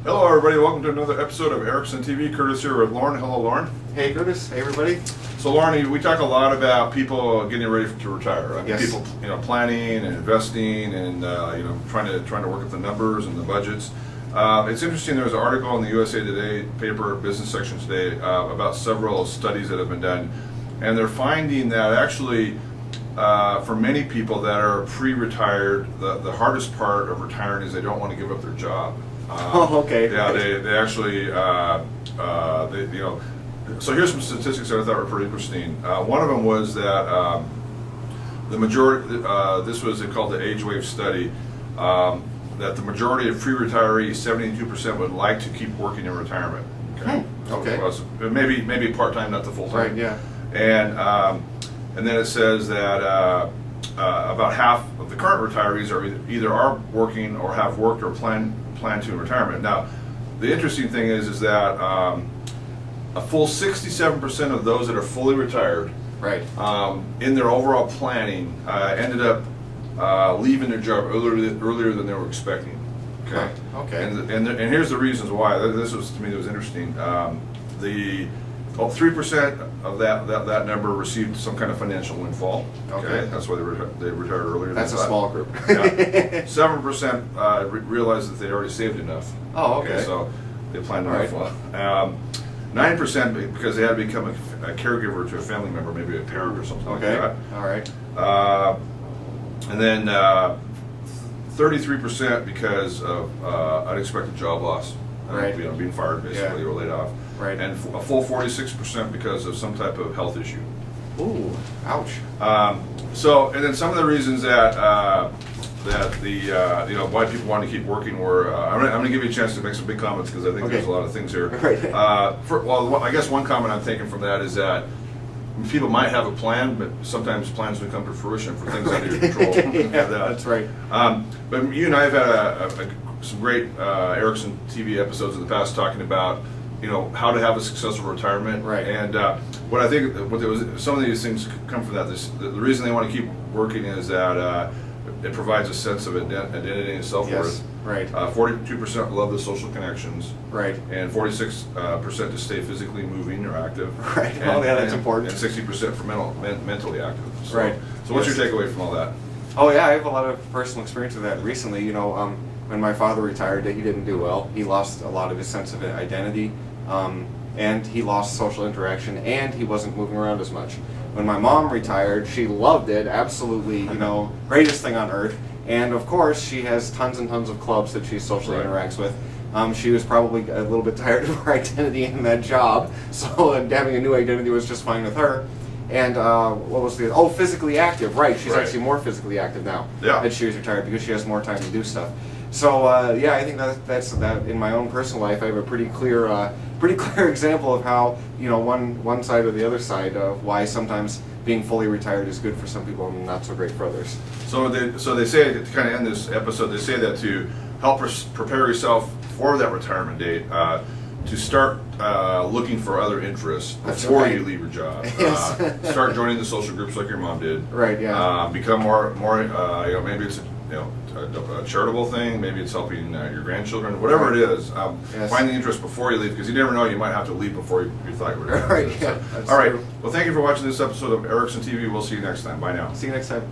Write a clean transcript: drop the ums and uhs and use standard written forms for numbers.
Hello everybody, welcome to another episode of Erickson TV. Curtis here with Lauren. Hello Lauren. Hey Curtis, hey everybody. So Lauren, we talk a lot about people getting ready to retire. I mean, yes. People, planning and investing and trying to work at the numbers and the budgets. It's interesting. There's an article in the USA Today paper business section today about several studies that have been done, and they're finding that actually for many people that are pre-retired, the hardest part of retiring is they don't want to give up their job. Okay. Yeah, they actually, so here's some statistics that I thought were pretty interesting. One of them was that the majority, this was called the Age Wave study, that the majority of pre-retirees, 72%, would like to keep working in retirement. Okay. So maybe part-time, not the full-time. Right. Yeah. And then it says that about half of the current retirees are either working or have worked or plan to in retirement. Now, the interesting thing is that a full 67% of those that are fully retired, right, in their overall planning, ended up leaving their job earlier than they were expecting. Okay. Okay. And here's the reasons why. This was, to me, that was interesting. 3% of that number received some kind of financial windfall. Okay, that's why they retired earlier. That's a small group. 7% realized that they already saved enough. Oh, okay. So they planned to move on. 9% because they had to become a caregiver to a family member, maybe a parent or something like that. All right. And then 33% because of unexpected job loss. Right. Being fired basically, or laid off. Right. And a full 46% because of some type of health issue. Ooh, ouch. And then some of the reasons that why people want to keep working were I'm going to give you a chance to make some big comments because I think there's a lot of things here. Right. I guess one comment I'm taking from that is that people might have a plan, but sometimes plans don't come to fruition for things under your control. Yeah, that's right. But you and I have had some great Erickson TV episodes in the past talking about how to have a successful retirement. Right. And what I think some of these things come from that. The reason they want to keep working is that it provides a sense of identity and self-worth. Yes. Right. 42% love the social connections. Right. And 46% to stay physically moving or active. Right. That's important. And 60% for mentally active. So, right. So what's your takeaway from all that? Oh yeah, I have a lot of personal experience with that recently. When my father retired, he didn't do well. He lost a lot of his sense of identity, and he lost social interaction, and he wasn't moving around as much. When my mom retired, she loved it, absolutely, greatest thing on earth. And of course, she has tons and tons of clubs that she socially interacts with. She was probably a little bit tired of her identity in that job, so having a new identity was just fine with her. And what was the physically active? Right, she's actually more physically active now that she was retired because she has more time to do stuff. So I think that's in my own personal life. I have a pretty clear example of how one side or the other side of why sometimes being fully retired is good for some people and not so great for others. So they say, to kind of end this episode, they say that to help prepare yourself for that retirement date, to start looking for other interests before you leave your job. Yes. Start joining the social groups like your mom did. Right. Yeah. Become more. Maybe it's a charitable thing. Maybe it's helping your grandchildren. Whatever it is, find the interest before you leave because you never know. You might have to leave before you thought you were. Right. Yeah. All right. Well, thank you for watching this episode of Erickson TV. We'll see you next time. Bye now. See you next time.